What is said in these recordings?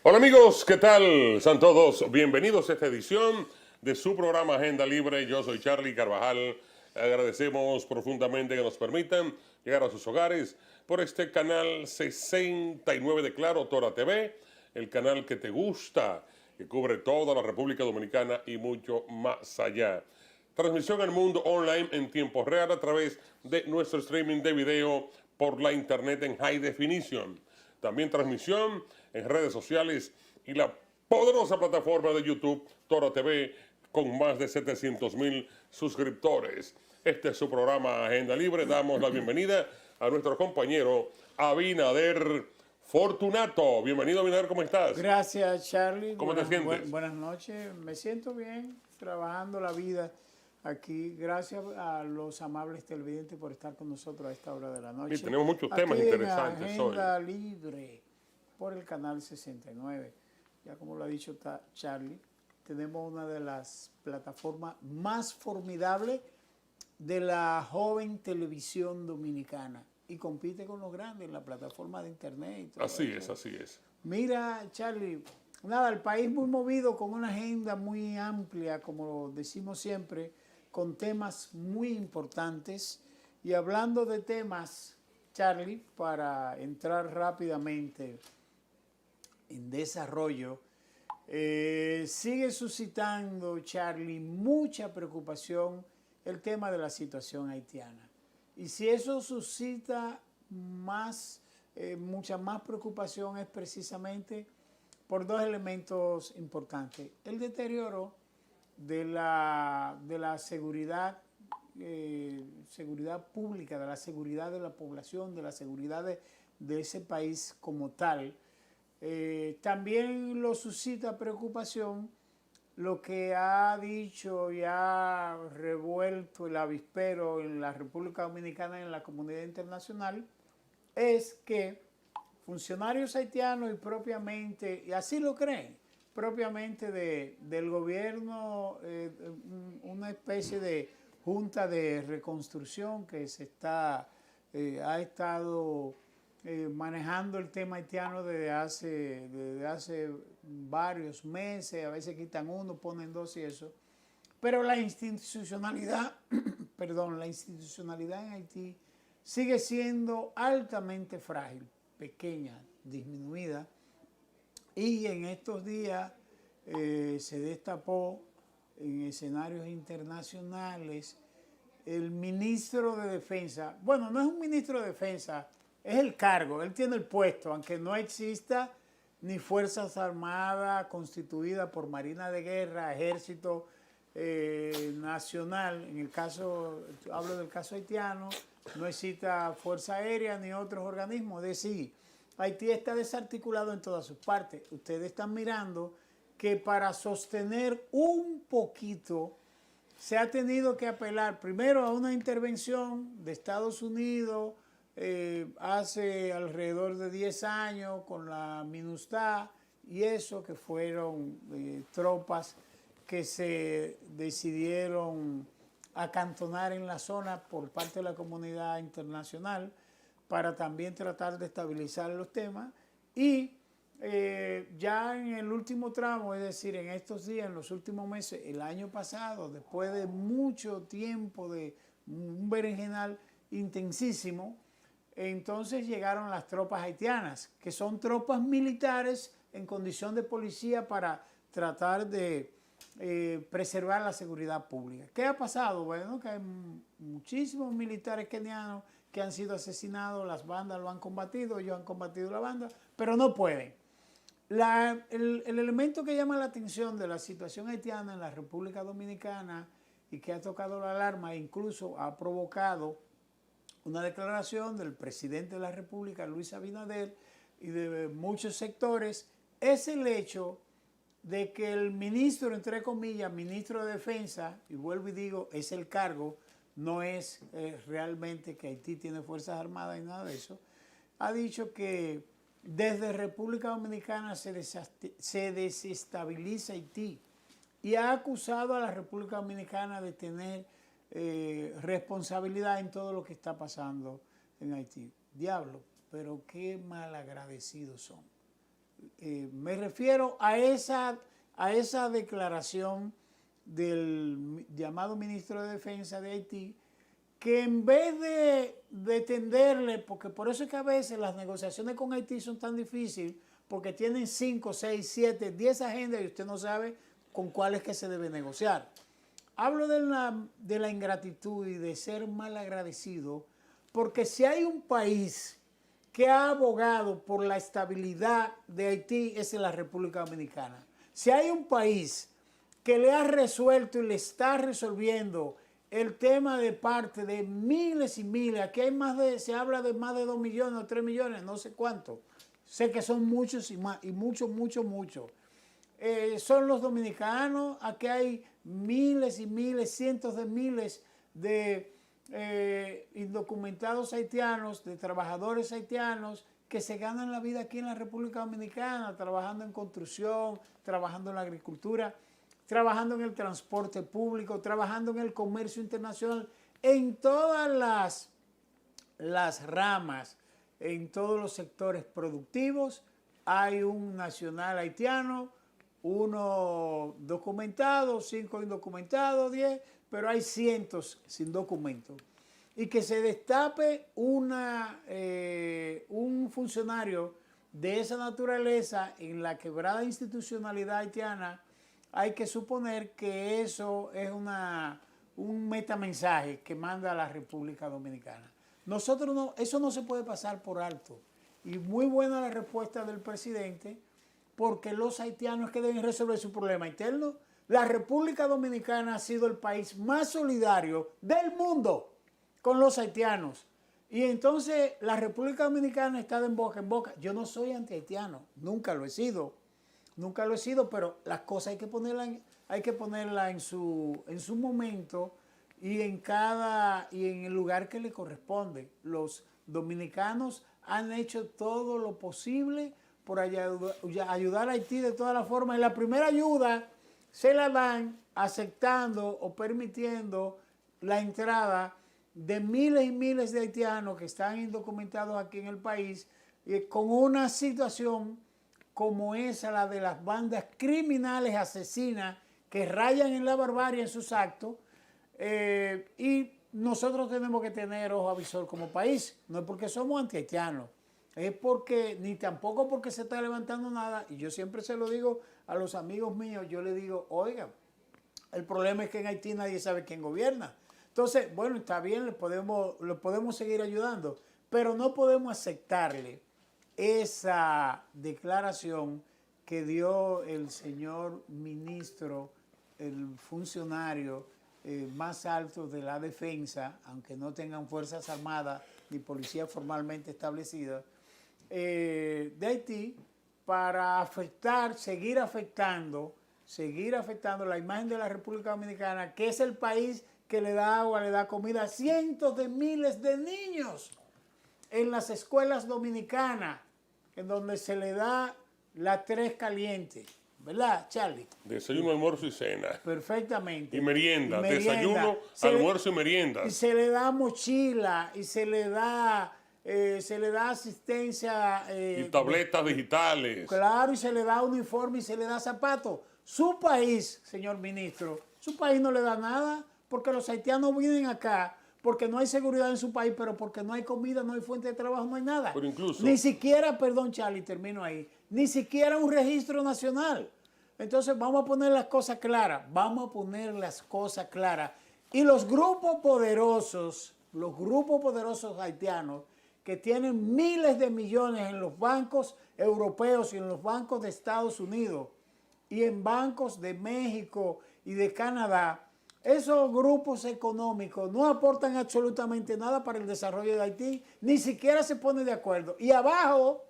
Hola amigos, ¿qué tal? Sean todos bienvenidos a esta edición de su programa Agenda Libre. Yo soy Charlie Carvajal. Agradecemos profundamente que nos permitan llegar a sus hogares por este canal 69 de Claro, Tora TV, el canal que te gusta, que cubre toda la República Dominicana y mucho más allá. Transmisión al mundo online en tiempo real a través de nuestro streaming de video por la internet en High Definition. También transmisión en redes sociales y la poderosa plataforma de YouTube Toro TV con más de 700,000 suscriptores. Este es su programa Agenda Libre. Damos la bienvenida a nuestro compañero Abinader Fortunato. Bienvenido, Abinader, ¿cómo estás? Gracias, Charlie. ¿Cómo te sientes? Buenas noches. Me siento bien, trabajando la vida aquí. Gracias a los amables televidentes por estar con nosotros a esta hora de la noche. Y tenemos muchos aquí temas interesantes hoy. Agenda Libre por el canal 69. Ya como lo ha dicho Charlie, tenemos una de las plataformas más formidables de la joven televisión dominicana y compite con los grandes en la plataforma de internet y todo Así eso. es, así es. Mira, Charlie, nada, el país muy movido con una agenda muy amplia, como decimos siempre, con temas muy importantes. Y hablando de temas, Charlie, para entrar rápidamente en desarrollo, sigue suscitando, Charlie, mucha preocupación el tema de la situación haitiana. Y si eso suscita mucha más preocupación es precisamente por dos elementos importantes. El deterioro de la seguridad, seguridad pública, de la seguridad de la población, de la seguridad de ese país como tal. También lo suscita preocupación lo que ha dicho y ha revuelto el avispero en la República Dominicana y en la comunidad internacional es que funcionarios haitianos y propiamente, y así lo creen, propiamente del gobierno, una especie de junta de reconstrucción que ha estado manejando el tema haitiano desde hace varios meses, a veces quitan uno, ponen dos y eso. Pero la institucionalidad, perdón, la institucionalidad en Haití sigue siendo altamente frágil, pequeña, disminuida. Y en estos días se destapó en escenarios internacionales el ministro de Defensa. Bueno, no es un ministro de Defensa, es el cargo, él tiene el puesto, aunque no exista ni Fuerzas Armadas constituidas por Marina de Guerra, Ejército Nacional, en el caso, hablo del caso haitiano, no exista Fuerza Aérea ni otros organismos, es decir, Haití está desarticulado en todas sus partes. Ustedes están mirando que para sostener un poquito se ha tenido que apelar primero a una intervención de Estados Unidos hace alrededor de 10 años con la MINUSTAH y eso que fueron tropas que se decidieron acantonar en la zona por parte de la comunidad internacional para también tratar de estabilizar los temas y ya en el último tramo, es decir, en estos días, en los últimos meses, el año pasado, después de mucho tiempo de un berenjenal intensísimo, entonces llegaron las tropas haitianas, que son tropas militares en condición de policía para tratar de preservar la seguridad pública. ¿Qué ha pasado? Bueno, que hay muchísimos militares kenianos que han sido asesinados, las bandas lo han combatido, ellos han combatido la banda, pero no pueden. El elemento que llama la atención de la situación haitiana en la República Dominicana y que ha tocado la alarma e incluso ha provocado una declaración del presidente de la República, Luis Abinader, y de muchos sectores, es el hecho de que el ministro, entre comillas, ministro de Defensa, y vuelvo y digo, es el cargo, no es realmente que Haití tiene fuerzas armadas y nada de eso, ha dicho que desde República Dominicana se desestabiliza Haití y ha acusado a la República Dominicana de tener responsabilidad en todo lo que está pasando en Haití. Diablo, pero qué malagradecidos son. Me refiero a esa declaración del llamado ministro de Defensa de Haití, que en vez de tenderle, porque por eso es que a veces las negociaciones con Haití son tan difíciles, porque tienen 5, 6, 7, 10 agendas y usted no sabe con cuáles que se debe negociar. Hablo de la ingratitud y de ser mal agradecido, porque si hay un país que ha abogado por la estabilidad de Haití, es la República Dominicana. Si hay un país que le ha resuelto y le está resolviendo el tema de parte de miles y miles, aquí hay se habla de más de 2 millones o 3 millones, no sé cuánto, sé que son muchos y más, y muchos. Son los dominicanos, aquí hay miles y miles, cientos de miles de indocumentados haitianos, de trabajadores haitianos que se ganan la vida aquí en la República Dominicana, trabajando en construcción, trabajando en la agricultura, trabajando en el transporte público, trabajando en el comercio internacional, en todas las ramas, en todos los sectores productivos. Hay un nacional haitiano, uno documentado, 5 indocumentados, 10, pero hay cientos sin documento. Y que se destape un funcionario de esa naturaleza en la quebrada institucionalidad haitiana, hay que suponer que eso es un metamensaje que manda a la República Dominicana. Nosotros no, eso no se puede pasar por alto. Y muy buena la respuesta del presidente, porque los haitianos que deben resolver su problema interno. La República Dominicana ha sido el país más solidario del mundo con los haitianos. Y entonces la República Dominicana está de boca en boca. Yo no soy anti-haitiano, nunca lo he sido, pero las cosas hay que ponerla en su momento y en el lugar que le corresponde. Los dominicanos han hecho todo lo posible por ayudar a Haití de todas las formas. Y la primera ayuda se la dan aceptando o permitiendo la entrada de miles y miles de haitianos que están indocumentados aquí en el país, con una situación como esa, la de las bandas criminales asesinas que rayan en la barbarie en sus actos, y nosotros tenemos que tener ojo avisor como país. No es porque somos anti-haitianos, es porque, ni tampoco porque se está levantando nada, y yo siempre se lo digo a los amigos míos, yo les digo, oigan, el problema es que en Haití nadie sabe quién gobierna. Entonces, bueno, está bien, le podemos seguir ayudando, pero no podemos aceptarle esa declaración que dio el señor ministro, el funcionario más alto de la defensa, aunque no tengan fuerzas armadas ni policía formalmente establecida, de Haití, para seguir afectando la imagen de la República Dominicana, que es el país que le da agua, le da comida a cientos de miles de niños en las escuelas dominicanas, en donde se le da la 3 caliente, ¿verdad, Charlie? Desayuno, almuerzo y cena. Perfectamente. Y merienda. Desayuno, almuerzo y merienda. Y se le da mochila, y se le da asistencia. Y tabletas digitales. Claro, y se le da uniforme y se le da zapatos. Su país, señor ministro, su país no le da nada, porque los haitianos vienen acá, porque no hay seguridad en su país, pero porque no hay comida, no hay fuente de trabajo, no hay nada. Pero incluso, ni siquiera, perdón Charlie, termino ahí, ni siquiera un registro nacional. Entonces vamos a poner las cosas claras, Y los grupos poderosos haitianos, que tienen miles de millones en los bancos europeos y en los bancos de Estados Unidos y en bancos de México y de Canadá, esos grupos económicos no aportan absolutamente nada para el desarrollo de Haití, ni siquiera se ponen de acuerdo. Y abajo,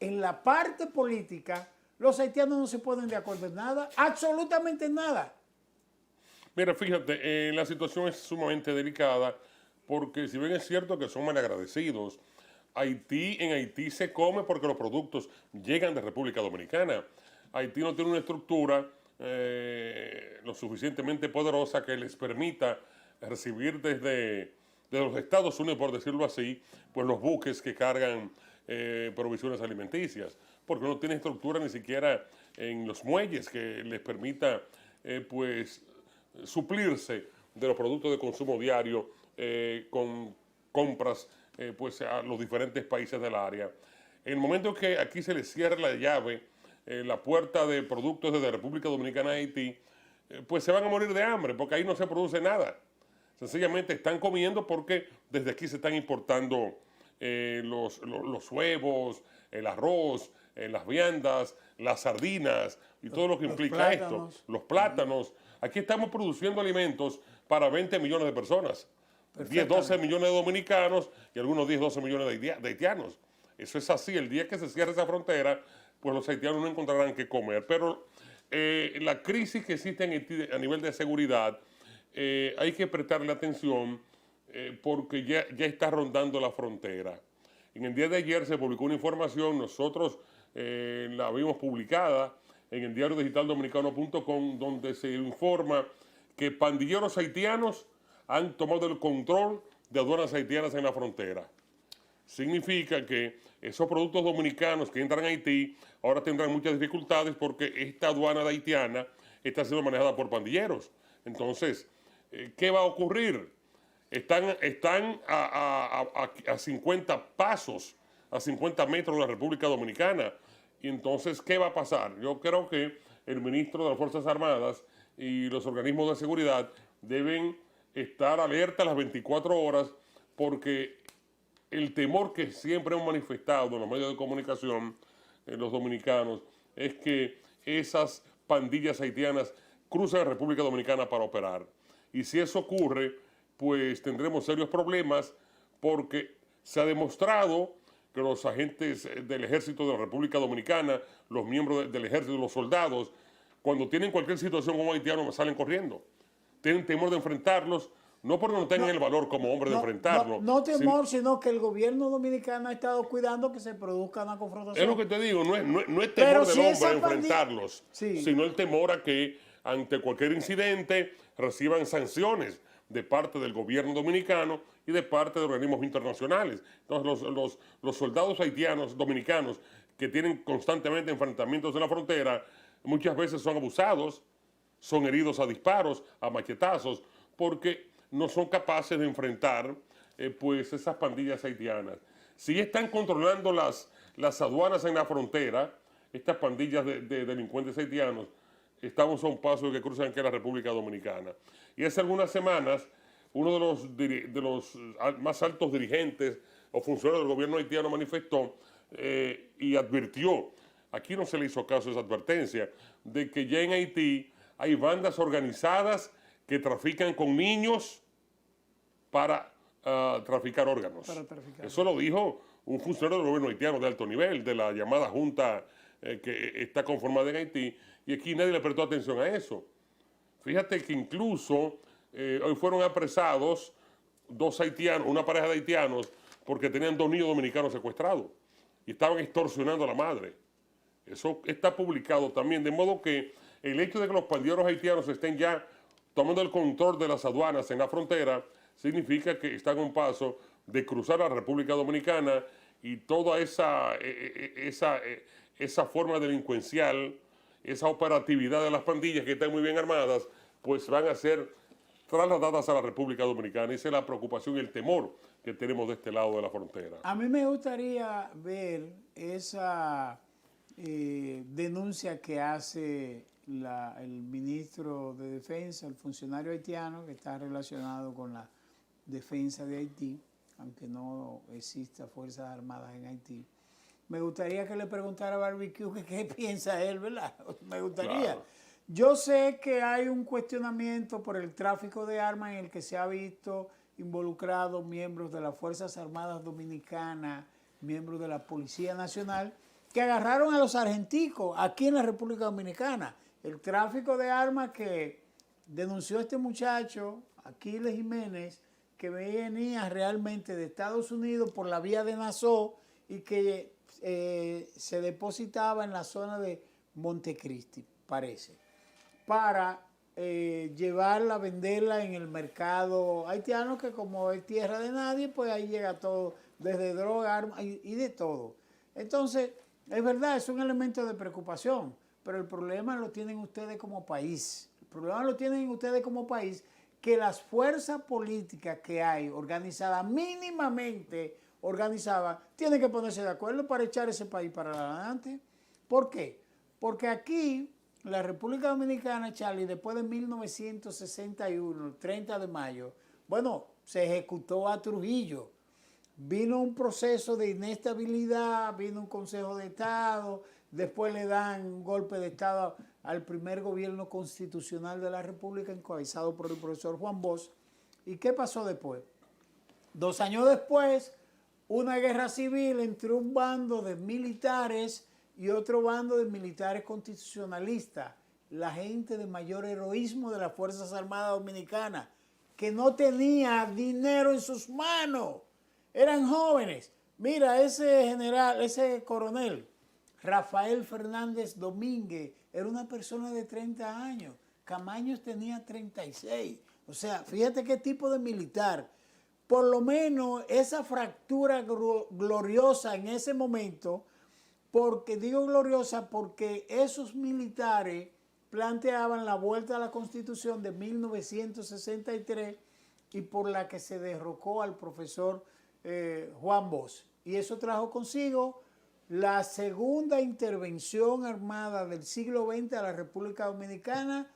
en la parte política, los haitianos no se ponen de acuerdo en nada, absolutamente en nada. Mira, fíjate, la situación es sumamente delicada, porque si bien es cierto que son malagradecidos, en Haití se come porque los productos llegan de República Dominicana. Haití no tiene una estructura lo suficientemente poderosa que les permita recibir desde los Estados Unidos, por decirlo así, pues los buques que cargan provisiones alimenticias, porque no tiene estructura ni siquiera en los muelles que les permita pues suplirse de los productos de consumo diario con compras pues a los diferentes países del área. En el momento que aquí se les cierre la llave, la puerta de productos desde República Dominicana a Haití, pues se van a morir de hambre, porque ahí no se produce nada. Sencillamente están comiendo porque desde aquí se están importando los huevos, el arroz, las viandas, las sardinas y todo lo que implica esto, los plátanos. Aquí estamos produciendo alimentos para 20 millones de personas, 10, 12 millones de dominicanos y algunos 10, 12 millones de haitianos. Eso es así, el día que se cierre esa frontera, pues los haitianos no encontrarán qué comer. Pero la crisis que existe en Haití a nivel de seguridad, hay que prestarle atención porque ya está rondando la frontera. En el día de ayer se publicó una información, nosotros la vimos publicada en el diario digital dominicano.com, donde se informa que pandilleros haitianos han tomado el control de aduanas haitianas en la frontera. Significa que esos productos dominicanos que entran a Haití ahora tendrán muchas dificultades porque esta aduana de haitiana está siendo manejada por pandilleros. Entonces, ¿qué va a ocurrir? Están a 50 pasos, a 50 metros de la República Dominicana. Y entonces, ¿qué va a pasar? Yo creo que el ministro de las Fuerzas Armadas y los organismos de seguridad deben estar alerta las 24 horas porque el temor que siempre hemos manifestado en los medios de comunicación, los dominicanos, es que esas pandillas haitianas cruzan la República Dominicana para operar. Y si eso ocurre, pues tendremos serios problemas porque se ha demostrado que los agentes del ejército de la República Dominicana, los miembros del ejército, los soldados, cuando tienen cualquier situación como haitiano, salen corriendo. Tienen temor de enfrentarlos, no porque no tengan el valor como hombre de enfrentarlo. No temor, sino que el gobierno dominicano ha estado cuidando que se produzca una confrontación. Es lo que te digo, no es temor del hombre de enfrentarlos, sí, sino el temor a que ante cualquier incidente reciban sanciones de parte del gobierno dominicano y de parte de organismos internacionales. Entonces los soldados haitianos, dominicanos, que tienen constantemente enfrentamientos en la frontera, muchas veces son abusados, son heridos a disparos, a machetazos, porque no son capaces de enfrentar pues esas pandillas haitianas. Si están controlando las aduanas en la frontera, estas pandillas de delincuentes haitianos, estamos a un paso de que cruzan aquí a la República Dominicana. Y hace algunas semanas, uno de los más altos dirigentes o funcionarios del gobierno haitiano manifestó y advirtió, aquí no se le hizo caso a esa advertencia, de que ya en Haití hay bandas organizadas que trafican con niños para traficar órganos. Eso lo dijo un funcionario del gobierno haitiano de alto nivel, de la llamada junta que está conformada en Haití, y aquí nadie le prestó atención a eso. Fíjate que incluso hoy fueron apresados dos haitianos, una pareja de haitianos, porque tenían 2 niños dominicanos secuestrados y estaban extorsionando a la madre. Eso está publicado también, de modo que el hecho de que los pandilleros haitianos estén ya tomando el control de las aduanas en la frontera significa que están a un paso de cruzar a la República Dominicana y toda esa forma delincuencial, esa operatividad de las pandillas que están muy bien armadas, pues van a ser trasladadas a la República Dominicana. Esa es la preocupación y el temor que tenemos de este lado de la frontera. A mí me gustaría ver esa denuncia que hace el ministro de Defensa, el funcionario haitiano que está relacionado con la defensa de Haití, aunque no exista Fuerzas Armadas en Haití. Me gustaría que le preguntara a Barbecue qué piensa él, ¿verdad? Me gustaría. Claro. Yo sé que hay un cuestionamiento por el tráfico de armas en el que se ha visto involucrados miembros de las Fuerzas Armadas Dominicanas, miembros de la Policía Nacional, que agarraron a los argenticos aquí en la República Dominicana. El tráfico de armas que denunció este muchacho, Aquiles Jiménez, que venía realmente de Estados Unidos por la vía de Nassau y que se depositaba en la zona de Montecristi, parece, para llevarla, venderla en el mercado haitiano, que como es tierra de nadie, pues ahí llega todo, desde droga, armas y de todo. Entonces, es verdad, es un elemento de preocupación, pero el problema lo tienen ustedes como país. El problema lo tienen ustedes como país, que las fuerzas políticas que hay organizadas, mínimamente organizadas, tienen que ponerse de acuerdo para echar ese país para adelante. ¿Por qué? Porque aquí, la República Dominicana, Charlie, después de 1961, el 30 de mayo, bueno, se ejecutó a Trujillo. Vino un proceso de inestabilidad, vino un Consejo de Estado, después le dan un golpe de Estado al primer gobierno constitucional de la República, encabezado por el profesor Juan Bosch. ¿Y qué pasó después? 2 años después, una guerra civil entre un bando de militares y otro bando de militares constitucionalistas, la gente de mayor heroísmo de las Fuerzas Armadas Dominicanas, que no tenía dinero en sus manos. Eran jóvenes. Mira, ese general, ese coronel, Rafael Fernández Domínguez, era una persona de 30 años. Camaños tenía 36. O sea, fíjate qué tipo de militar. Por lo menos esa fractura gloriosa en ese momento, porque digo gloriosa porque esos militares planteaban la vuelta a la Constitución de 1963 y por la que se derrocó al profesor Juan Bosch. Y eso trajo consigo la segunda intervención armada del siglo XX a la República Dominicana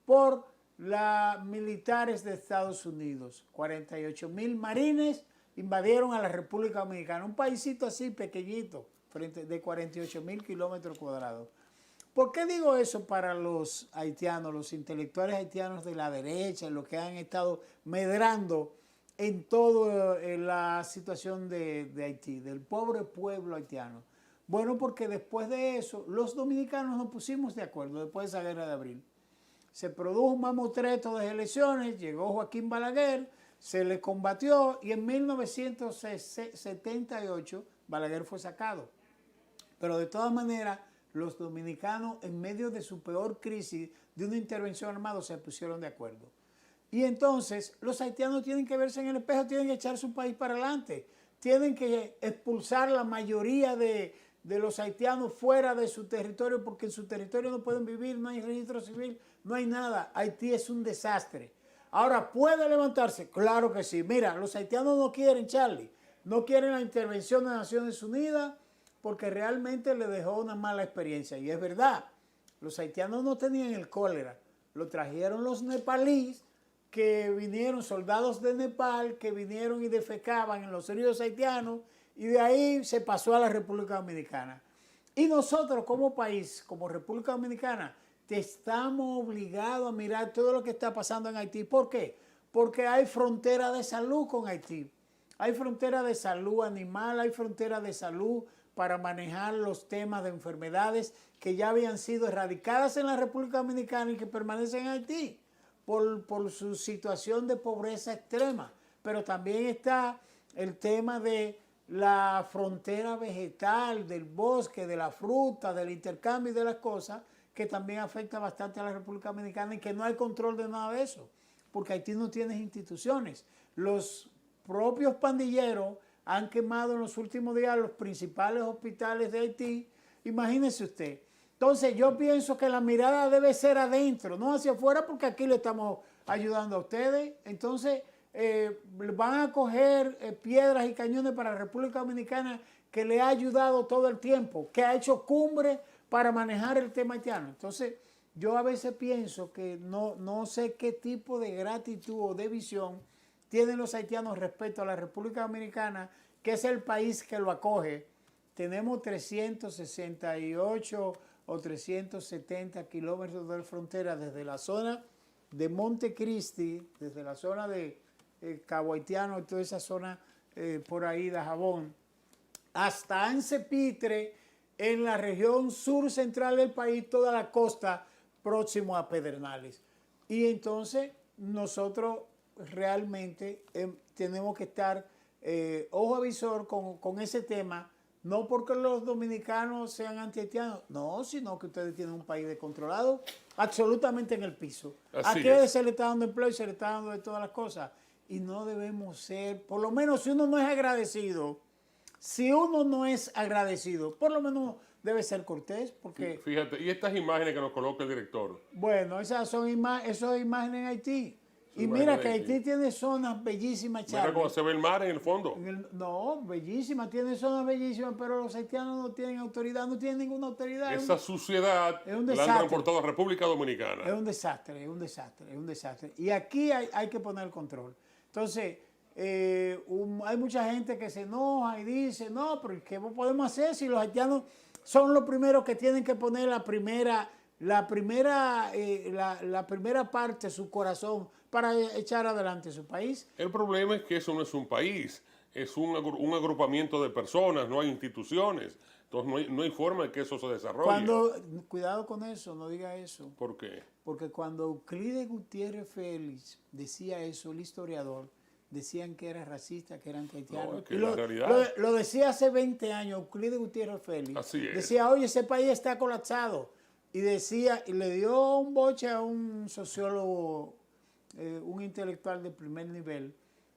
por los militares de Estados Unidos. 48,000 marines invadieron a la República Dominicana, un paísito así pequeñito, de 48,000 kilómetros cuadrados. ¿Por qué digo eso para los haitianos, los intelectuales haitianos de la derecha, los que han estado medrando en toda la situación de Haití, del pobre pueblo haitiano? Bueno, porque después de eso, los dominicanos nos pusimos de acuerdo, después de esa guerra de abril. Se produjo un mamotreto de elecciones, llegó Joaquín Balaguer, se le combatió y en 1978 Balaguer fue sacado. Pero de todas maneras, los dominicanos, en medio de su peor crisis de una intervención armada, se pusieron de acuerdo. Y entonces los haitianos tienen que verse en el espejo, tienen que echar su país para adelante, tienen que expulsar la mayoría de los haitianos fuera de su territorio, porque en su territorio no pueden vivir, no hay registro civil, no hay nada. Haití es un desastre. Ahora, ¿puede levantarse? Claro que sí. Mira, los haitianos no quieren, Charlie, no quieren la intervención de Naciones Unidas porque realmente le dejó una mala experiencia. Y es verdad, los haitianos no tenían el cólera, lo trajeron los nepalíes, que vinieron, soldados de Nepal, que vinieron y defecaban en los ríos haitianos, y de ahí se pasó a la República Dominicana. Y nosotros como país, como República Dominicana, estamos obligados a mirar todo lo que está pasando en Haití. ¿Por qué? Porque hay frontera de salud con Haití. Hay frontera de salud animal, hay frontera de salud para manejar los temas de enfermedades que ya habían sido erradicadas en la República Dominicana y que permanecen en Haití por su situación de pobreza extrema. Pero también está el tema de la frontera vegetal, del bosque, de la fruta, del intercambio y de las cosas, que también afecta bastante a la República Dominicana y que no hay control de nada de eso, porque Haití no tiene instituciones. Los propios pandilleros han quemado en los últimos días los principales hospitales de Haití. Imagínese usted. Entonces yo pienso que la mirada debe ser adentro, no hacia afuera, porque aquí le estamos ayudando a ustedes. Entonces van a coger piedras y cañones para la República Dominicana, que le ha ayudado todo el tiempo, que ha hecho cumbre para manejar el tema haitiano. Entonces yo a veces pienso que no sé qué tipo de gratitud o de visión tienen los haitianos respecto a la República Dominicana, que es el país que lo acoge. Tenemos 368 o 370 kilómetros de frontera desde la zona de Montecristi, desde la zona de Cabo Haitiano y toda esa zona por ahí de Jabón, hasta Ancepitre, en la región sur central del país, toda la costa próximo a Pedernales. Y entonces nosotros realmente tenemos que estar ojo avisor con ese tema, no porque los dominicanos sean anti-haitianos, no, sino que ustedes tienen un país descontrolado, absolutamente en el piso. Aquí se le está dando empleo y se le está dando de todas las cosas. Y no debemos ser, por lo menos si uno no es agradecido, si uno no es agradecido, por lo menos debe ser cortés, porque, Fíjate, y estas imágenes que nos coloca el director. bueno, esas son esas imágenes en Haití. Y imágenes mira de que Haití. Haití tiene zonas bellísimas, Mira cómo Charlie. se ve el mar en el fondo. No, bellísimas, tiene zonas bellísimas, pero los haitianos no tienen autoridad, no tienen ninguna autoridad. Esa suciedad es un la han desastre. transportado a República Dominicana. Es un desastre, es un desastre, es un desastre. Y aquí hay que poner control. Entonces, hay mucha gente que se enoja y dice, no, pero ¿qué podemos hacer si los haitianos son los primeros que tienen que poner la primera parte de su corazón para echar adelante su país? El problema es que eso no es un país, es un agrupamiento de personas, no hay instituciones. Entonces no hay forma de que eso se desarrolle. Cuidado con eso, no diga eso. ¿Por qué? Porque cuando Euclides Gutiérrez Félix decía eso, el historiador, decían que era racista, que eran haitianos. No, es que Y la realidad. lo decía hace 20 años Euclides Gutiérrez Félix. Así es. Decía, oye, ese país está colapsado. Y decía, y le dio un boche a un sociólogo, un intelectual de primer nivel,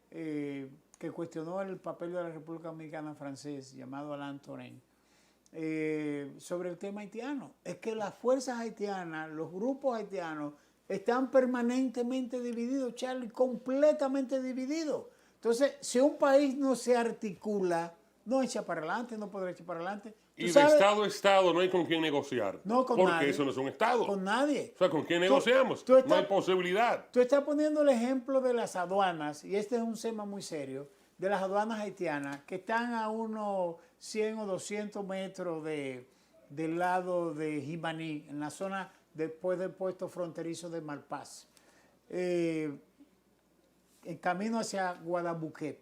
que cuestionó el papel de la República Dominicana francés, llamado Alain Touraine, sobre el tema haitiano. Es que las fuerzas haitianas, los grupos haitianos, están permanentemente divididos, Charlie, completamente divididos. Entonces, si un país no se articula, no echa para adelante, no podrá echar para adelante. Y de estado a estado no hay con quién negociar. No, con porque nadie. eso no es un estado. Con nadie. O sea, ¿con quién negociamos? No hay posibilidad. Tú estás poniendo el ejemplo de las aduanas, y este es un tema muy serio, de las aduanas haitianas, que están a unos 100 o 200 metros del lado de Jimaní, en la zona después del puesto fronterizo de Malpaz, en camino hacia Guadabuquet.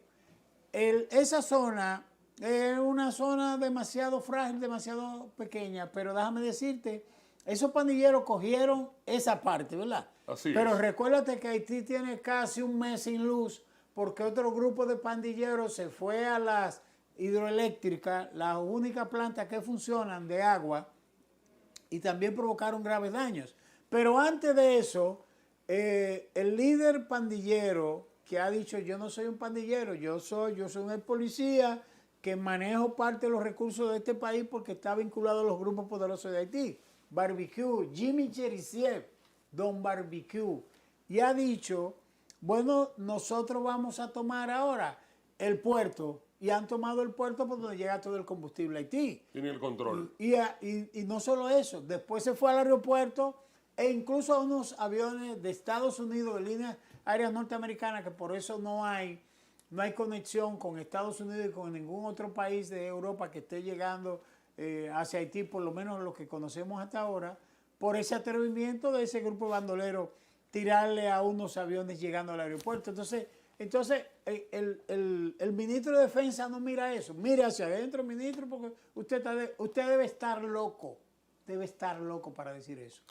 Esa zona es una zona demasiado frágil, demasiado pequeña, pero déjame decirte, esos pandilleros cogieron esa parte, ¿verdad? Así pero es. Recuérdate que Haití tiene casi un mes sin luz porque otro grupo de pandilleros se fue a las hidroeléctricas, las únicas plantas que funcionan de agua, y también provocaron graves daños. Pero antes de eso, el líder pandillero que ha dicho, yo no soy un pandillero, yo soy un policía que manejo parte de los recursos de este país porque está vinculado a los grupos poderosos de Haití. Barbecue, Jimmy Cheryshev, Don Barbecue, y ha dicho, bueno, nosotros vamos a tomar ahora el puerto, y han tomado el puerto por donde llega todo el combustible a Haití. Tiene el control. Y no solo eso, después se fue al aeropuerto e incluso a unos aviones de Estados Unidos, de líneas aéreas norteamericanas, que por eso no hay conexión con Estados Unidos y con ningún otro país de Europa que esté llegando hacia Haití, por lo menos lo que conocemos hasta ahora, por ese atrevimiento de ese grupo bandolero tirarle a unos aviones llegando al aeropuerto. Entonces el ministro de Defensa no mira eso. Mire hacia adentro, ministro, porque usted debe estar loco. Debe estar loco para decir eso.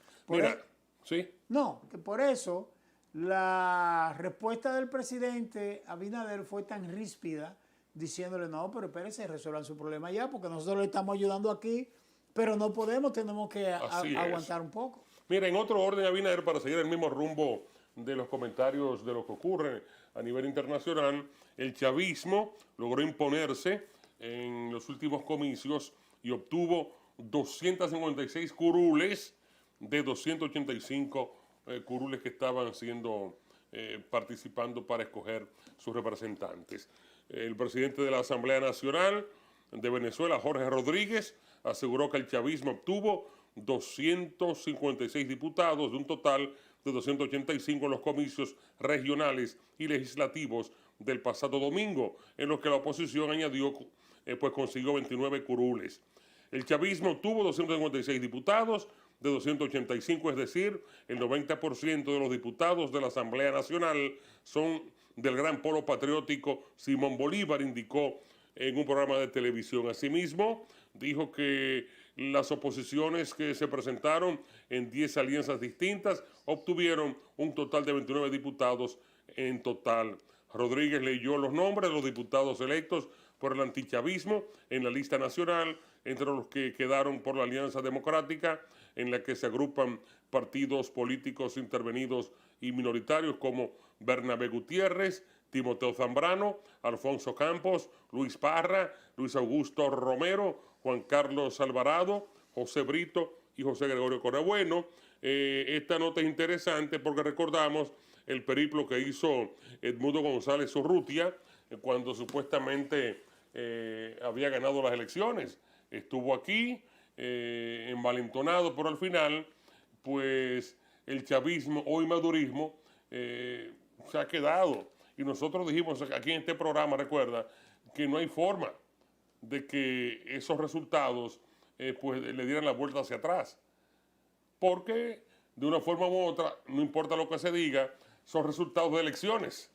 ¿Sí? No, que por eso la respuesta del presidente Abinader fue tan ríspida, diciéndole, no, pero espérense, resuelvan su problema ya, porque nosotros le estamos ayudando aquí, pero no podemos, tenemos que aguantar un poco. Mira, en otro orden, Abinader, para seguir el mismo rumbo de los comentarios de lo que ocurre a nivel internacional, el chavismo logró imponerse en los últimos comicios y obtuvo 256 curules de 285 curules que estaban participando para escoger sus representantes. El presidente de la Asamblea Nacional de Venezuela, Jorge Rodríguez, aseguró que el chavismo obtuvo 256 diputados de un total de 285 en los comicios regionales y legislativos del pasado domingo, en los que la oposición añadió, pues consiguió 29 curules. El chavismo obtuvo 256 diputados de 285, es decir, el 90% de los diputados de la Asamblea Nacional son del gran polo patriótico Simón Bolívar, indicó en un programa de televisión. Asimismo, dijo que las oposiciones que se presentaron en 10 alianzas distintas obtuvieron un total de 29 diputados en total. Rodríguez leyó los nombres de los diputados electos por el antichavismo en la lista nacional, entre los que quedaron por la Alianza Democrática, en la que se agrupan partidos políticos intervenidos y minoritarios como Bernabé Gutiérrez, Timoteo Zambrano, Alfonso Campos, Luis Parra, Luis Augusto Romero, Juan Carlos Alvarado, José Brito y José Gregorio Corabueno. Esta nota es interesante porque recordamos el periplo que hizo Edmundo González Urrutia cuando supuestamente había ganado las elecciones. Estuvo aquí, envalentonado, pero al final, pues el chavismo o inmadurismo se ha quedado. Y nosotros dijimos aquí en este programa, recuerda, que no hay forma de que esos resultados pues le dieran la vuelta hacia atrás. Porque de una forma u otra, no importa lo que se diga, son resultados de elecciones.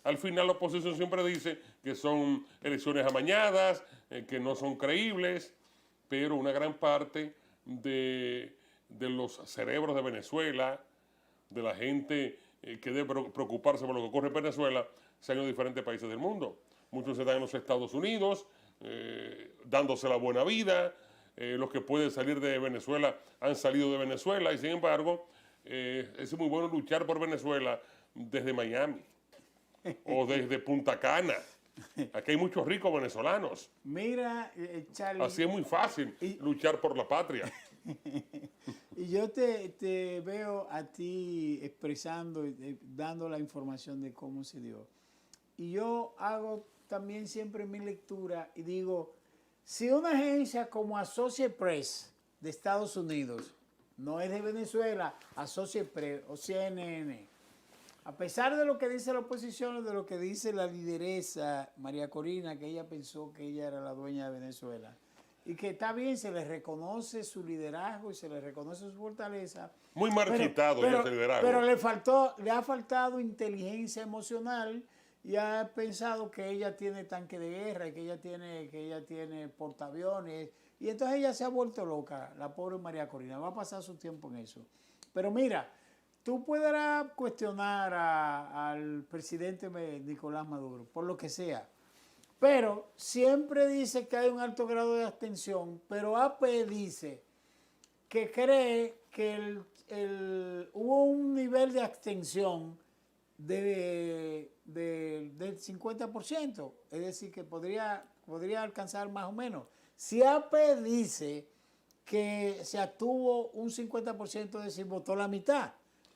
Al final la oposición siempre dice que son elecciones amañadas, que no son creíbles, pero una gran parte de los cerebros de Venezuela, de la gente que debe preocuparse por lo que ocurre en Venezuela, se han ido a diferentes países del mundo. Muchos están en los Estados Unidos, dándose la buena vida. Los que pueden salir de Venezuela han salido de Venezuela y sin embargo es muy bueno luchar por Venezuela desde Miami o desde Punta Cana. Aquí hay muchos ricos venezolanos. Mira, Charlie. Así es muy fácil luchar por la patria. Y yo te veo a ti expresando, dando la información de cómo se dio. Y yo hago también siempre mi lectura y digo, si una agencia como Associated Press de Estados Unidos, no es de Venezuela, Associated Press o CNN, a pesar de lo que dice la oposición, de lo que dice la lideresa María Corina, que ella pensó que ella era la dueña de Venezuela, y que está bien, se le reconoce su liderazgo y se le reconoce su fortaleza. Muy marchitado ese liderazgo. Pero le ha faltado inteligencia emocional y ha pensado que ella tiene tanque de guerra y que ella tiene portaaviones. Y entonces ella se ha vuelto loca, la pobre María Corina. Va a pasar su tiempo en eso. Pero mira, tú podrás cuestionar al presidente Nicolás Maduro, por lo que sea. Pero siempre dice que hay un alto grado de abstención, pero AP dice que cree que hubo un nivel de abstención del 50%, es decir, que podría alcanzar más o menos. Si AP dice que se abstuvo un 50%, es decir, votó la mitad.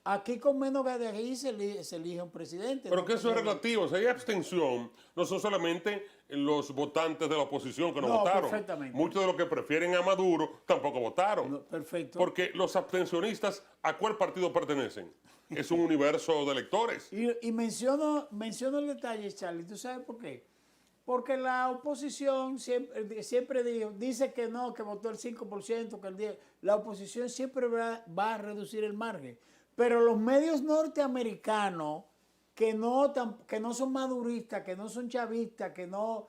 Aquí con menos de ahí se elige un presidente. Pero que eso es relativo. O sea, hay abstención. No son solamente los votantes de la oposición que no votaron. Perfectamente. Muchos de los que prefieren a Maduro tampoco votaron. No, perfecto. Porque los abstencionistas, ¿a cuál partido pertenecen? Es un universo de electores. Y menciono el detalle, Charlie. ¿Tú sabes por qué? Porque la oposición siempre dice que no, que votó el 5%, que el 10%. La oposición siempre va a reducir el margen. Pero los medios norteamericanos que no son maduristas, que no son chavistas, que no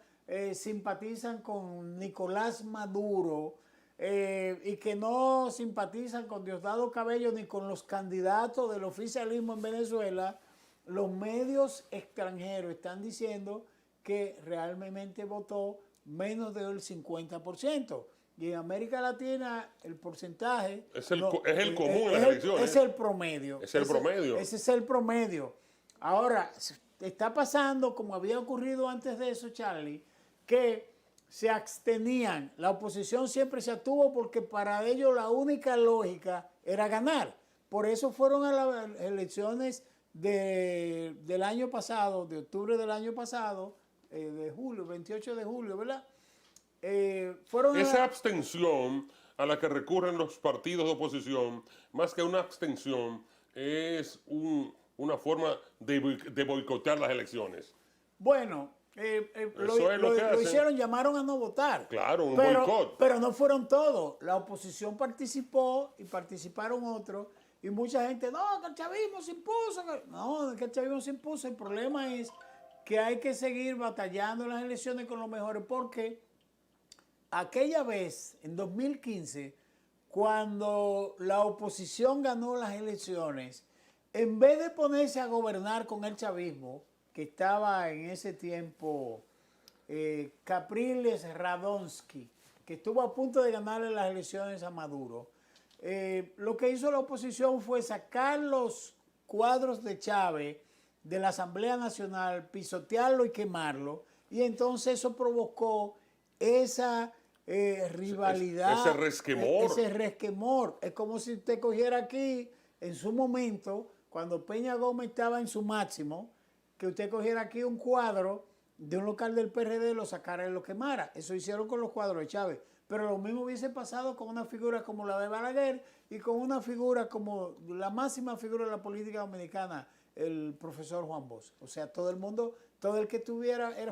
simpatizan con Nicolás Maduro y que no simpatizan con Diosdado Cabello ni con los candidatos del oficialismo en Venezuela, los medios extranjeros están diciendo que realmente votó menos del 50%. Y en América Latina el porcentaje... Es el común en las elecciones. Es el promedio. Es el promedio. Ese es el promedio. Ahora, está pasando, como había ocurrido antes de eso, Charlie, que se abstenían. La oposición siempre se abstuvo porque para ellos la única lógica era ganar. Por eso fueron a las elecciones del año pasado, de octubre del año pasado, de julio, 28 de julio, ¿verdad? Esa abstención a la que recurren los partidos de oposición, más que una abstención, es una forma de boicotear las elecciones. Bueno, lo hicieron, llamaron a no votar. Claro, un boicot. Pero no fueron todos. La oposición participó y participaron otros. Y mucha gente, no, que el chavismo se impuso. No, que el chavismo se impuso. El problema es que hay que seguir batallando en las elecciones con los mejores porque aquella vez, en 2015, cuando la oposición ganó las elecciones, en vez de ponerse a gobernar con el chavismo, que estaba en ese tiempo Capriles Radonsky, que estuvo a punto de ganarle las elecciones a Maduro, lo que hizo la oposición fue sacar los cuadros de Chávez de la Asamblea Nacional, pisotearlo y quemarlo, y entonces eso provocó esa rivalidad. Ese resquemor. Ese resquemor. Es como si usted cogiera aquí, en su momento, cuando Peña Gómez estaba en su máximo, que usted cogiera aquí un cuadro de un local del PRD, lo sacara y lo quemara. Eso hicieron con los cuadros de Chávez. Pero lo mismo hubiese pasado con una figura como la de Balaguer y con una figura como la máxima figura de la política dominicana, el profesor Juan Bosch. O sea, todo el mundo, todo el que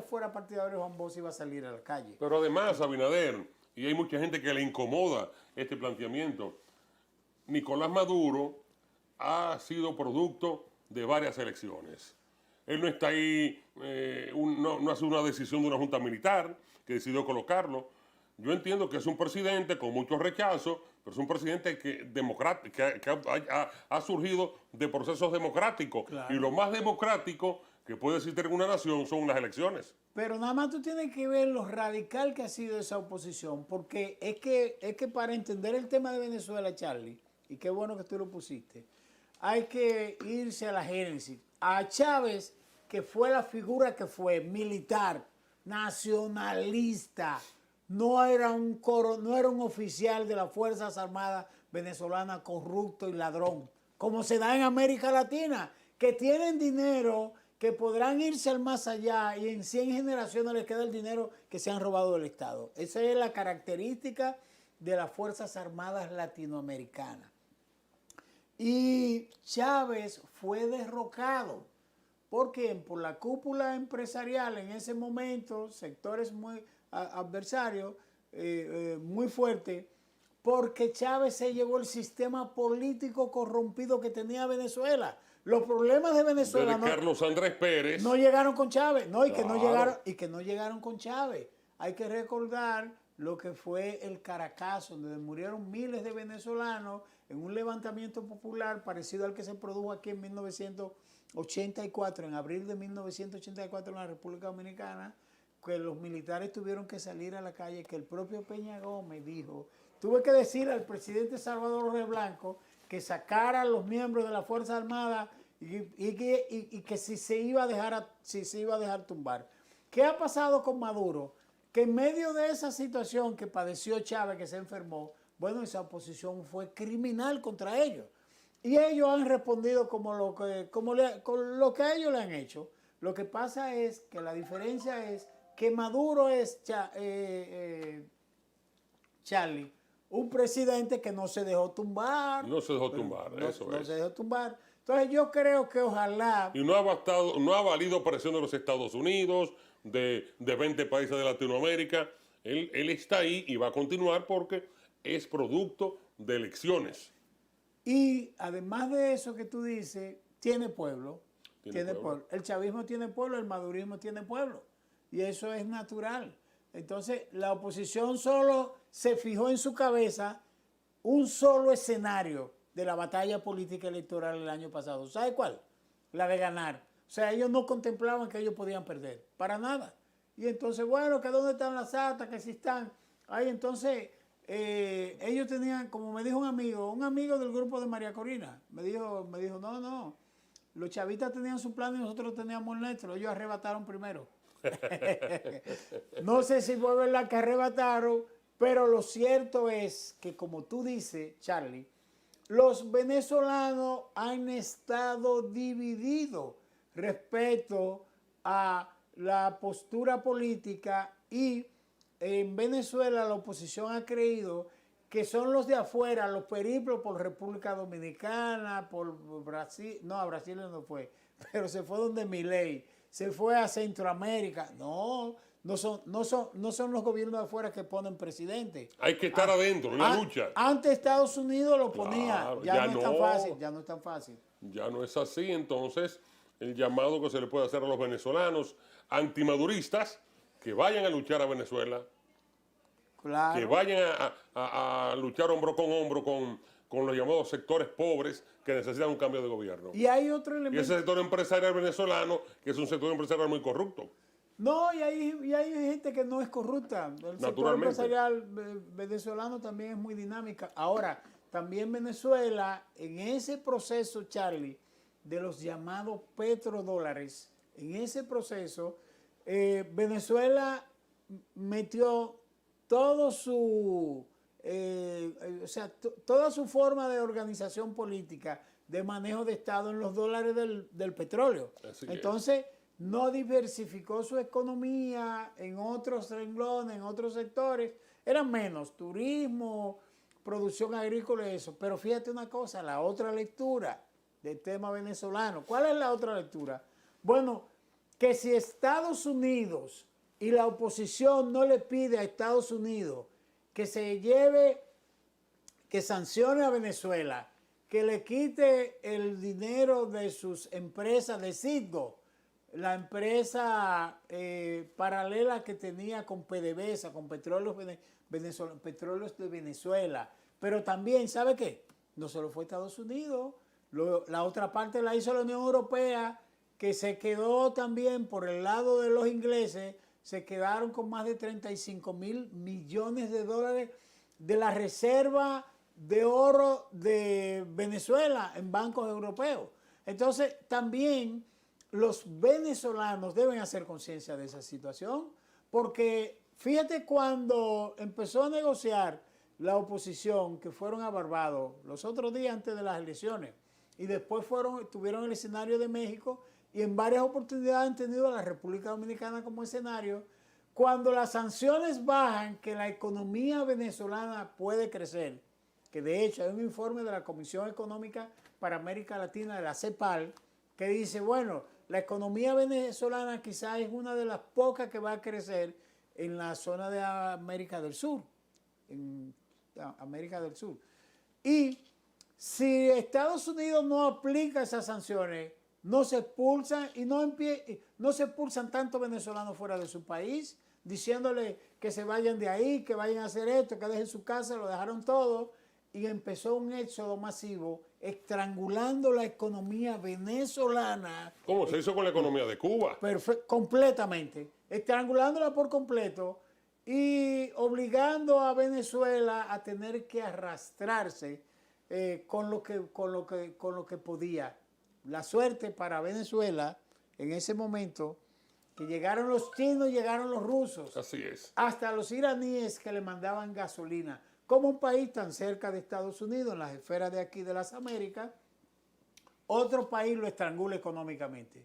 fuera partidario de Juan Bosch iba a salir a la calle. Pero además, Abinader, y hay mucha gente que le incomoda este planteamiento, Nicolás Maduro ha sido producto de varias elecciones. Él no está ahí, no hace una decisión de una junta militar que decidió colocarlo. Yo entiendo que es un presidente con mucho rechazo, pero es un presidente que ha surgido de procesos democráticos. Claro. Y lo más democrático que puede existir en una nación son las elecciones. Pero nada más tú tienes que ver lo radical que ha sido esa oposición, porque es que para entender el tema de Venezuela, Charlie, y qué bueno que tú lo pusiste, hay que irse a la génesis. A Chávez, que fue la figura que fue, militar, nacionalista, no era un oficial de las Fuerzas Armadas venezolanas corrupto y ladrón, como se da en América Latina, que tienen dinero, que podrán irse al más allá y en 100 generaciones les queda el dinero que se han robado del Estado. Esa es la característica de las Fuerzas Armadas latinoamericanas. Y Chávez fue derrocado. ¿Por qué? Por la cúpula empresarial en ese momento, sectores muy adversarios, muy fuertes, porque Chávez se llevó el sistema político corrompido que tenía Venezuela. Los problemas de Venezuela Carlos Andrés Pérez no llegaron con Chávez, no, y claro. que no llegaron con Chávez. Hay que recordar lo que fue el Caracazo, donde murieron miles de venezolanos en un levantamiento popular parecido al que se produjo aquí en 1984, en abril de 1984 en la República Dominicana, que los militares tuvieron que salir a la calle, que el propio Peña Gómez dijo, tuve que decir al presidente Salvador Rey Blanco que sacara a los miembros de la Fuerza Armada y que si se iba a dejar tumbar. ¿Qué ha pasado con Maduro? Que en medio de esa situación que padeció Chávez, que se enfermó, bueno, esa oposición fue criminal contra ellos. Y ellos han respondido con lo que a ellos le han hecho. Lo que pasa es que la diferencia es que Maduro es, Charlie, un presidente que no se dejó tumbar. no se dejó tumbar, eso no es. se dejó tumbar. Entonces yo creo que ojalá... Y no ha valido presión de los Estados Unidos, de 20 países de Latinoamérica. Él está ahí y va a continuar porque es producto de elecciones. Y además de eso que tú dices, tiene pueblo. Tiene pueblo. El chavismo tiene pueblo, el madurismo tiene pueblo. Y eso es natural. Entonces, la oposición solo se fijó en su cabeza un solo escenario de la batalla política electoral el año pasado. ¿Sabe cuál? La de ganar. O sea, ellos no contemplaban que ellos podían perder. Para nada. Y entonces, bueno, que dónde están las actas, que si están. Ahí entonces... ellos tenían, como me dijo un amigo del grupo de María Corina, me dijo, no, los chavistas tenían su plan y nosotros teníamos el nuestro, ellos arrebataron primero. No sé si fue verdad que arrebataron, pero lo cierto es que, como tú dices, Charlie, los venezolanos han estado divididos respecto a la postura política y en Venezuela la oposición ha creído que son los de afuera, los periplos por República Dominicana, por Brasil, no, a Brasil no fue, pero se fue donde Milei, se fue a Centroamérica. No son los gobiernos de afuera que ponen presidente. Hay que estar adentro en la lucha. Antes Estados Unidos lo ponía, Claro, ya no es tan fácil, ya no es tan fácil. Ya no es así, entonces el llamado que se le puede hacer a los venezolanos antimaduristas, que vayan a luchar a Venezuela, Claro. que vayan a luchar hombro con hombro con los llamados sectores pobres que necesitan un cambio de gobierno. Y hay otro Y elemento. ese sector empresarial venezolano, que es un sector empresarial muy corrupto. No, y hay gente que no es corrupta. El sector empresarial venezolano también es muy dinámica. Ahora, también Venezuela, en ese proceso, Charlie, de los llamados petrodólares. En ese proceso, Venezuela metió todo su, toda su forma de organización política, de manejo de Estado en los dólares del petróleo. Entonces, no diversificó su economía en otros renglones, en otros sectores. Eran menos, turismo, producción agrícola y eso. Pero fíjate una cosa, la otra lectura del tema venezolano. ¿Cuál es la otra lectura? Bueno, que si Estados Unidos y la oposición no le pide a Estados Unidos que se lleve, que sancione a Venezuela, que le quite el dinero de sus empresas de Citgo, la empresa paralela que tenía con PDVSA, con Petróleos de Venezuela. Pero también, ¿sabe qué? No solo fue Estados Unidos, la otra parte la hizo la Unión Europea, que se quedó también por el lado de los ingleses, se quedaron con más de 35.000 millones de dólares de la reserva de oro de Venezuela en bancos europeos. Entonces, también los venezolanos deben hacer conciencia de esa situación, porque fíjate cuando empezó a negociar la oposición, que fueron a Barbados los otros días antes de las elecciones, y después tuvieron el escenario de México, y en varias oportunidades han tenido a la República Dominicana como escenario. Cuando las sanciones bajan, que la economía venezolana puede crecer, que de hecho hay un informe de la Comisión Económica para América Latina, de la CEPAL, que dice, bueno, la economía venezolana quizás es una de las pocas que va a crecer en la zona de América del Sur, en América del Sur. Y si Estados Unidos no aplica esas sanciones, no se expulsan y no se expulsan tantos venezolanos fuera de su país, diciéndole que se vayan de ahí, que vayan a hacer esto, que dejen su casa, lo dejaron todo, y empezó un éxodo masivo, estrangulando la economía venezolana. ¿Cómo se hizo con la economía de Cuba? Completamente, estrangulándola por completo y obligando a Venezuela a tener que arrastrarse con lo que podía. La suerte para Venezuela en ese momento, que llegaron los chinos, llegaron los rusos. Así es. Hasta los iraníes que le mandaban gasolina. Como un país tan cerca de Estados Unidos, en las esferas de aquí de las Américas, otro país lo estrangula económicamente.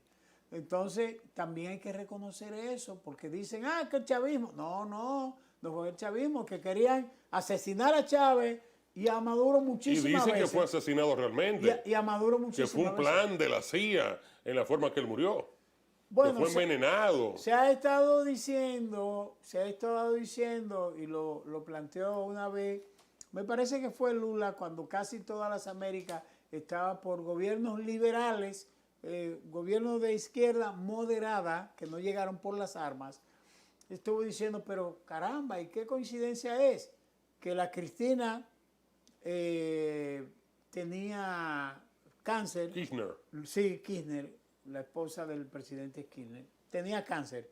Entonces, también hay que reconocer eso, porque dicen, que el chavismo. No fue el chavismo, que querían asesinar a Chávez y a Maduro muchísimas veces. Y dicen que fue asesinado realmente. Y a Maduro muchísimas veces. Que fue un plan de la CIA en la forma que él murió. Bueno, que fue envenenado. Se ha estado diciendo, y lo planteó una vez, me parece que fue Lula, cuando casi todas las Américas estaba por gobiernos liberales, gobiernos de izquierda moderada, que no llegaron por las armas. Estuvo diciendo, pero caramba, ¿y qué coincidencia es? Que la Cristina tenía cáncer. Kirchner. Sí, Kirchner, la esposa del presidente Kirchner, tenía cáncer.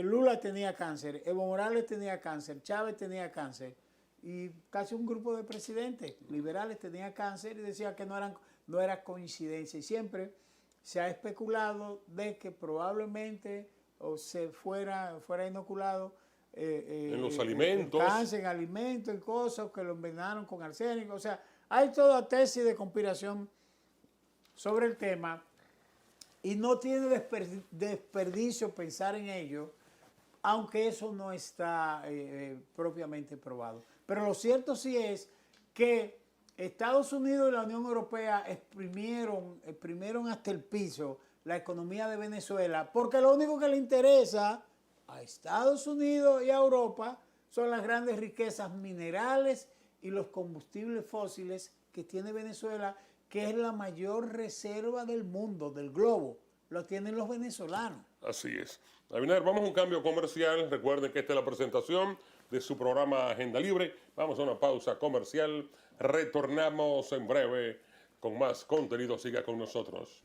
Lula tenía cáncer, Evo Morales tenía cáncer, Chávez tenía cáncer, y casi un grupo de presidentes liberales tenía cáncer, y decía que no era coincidencia. Y siempre se ha especulado de que probablemente se fuera inoculado en los alimentos. Cáncer en alimentos, en cosas, que lo envenenaron con arsénico. O sea, hay toda tesis de conspiración sobre el tema, y no tiene desperdicio pensar en ello, aunque eso no está propiamente probado. Pero lo cierto sí es que Estados Unidos y la Unión Europea exprimieron hasta el piso la economía de Venezuela, porque lo único que le interesa a Estados Unidos y a Europa son las grandes riquezas minerales y los combustibles fósiles que tiene Venezuela, que es la mayor reserva del mundo, del globo. Lo tienen los venezolanos. Así es. Abinader, vamos a un cambio comercial. Recuerden que esta es la presentación de su programa Agenda Libre. Vamos a una pausa comercial. Retornamos en breve con más contenido. Siga con nosotros.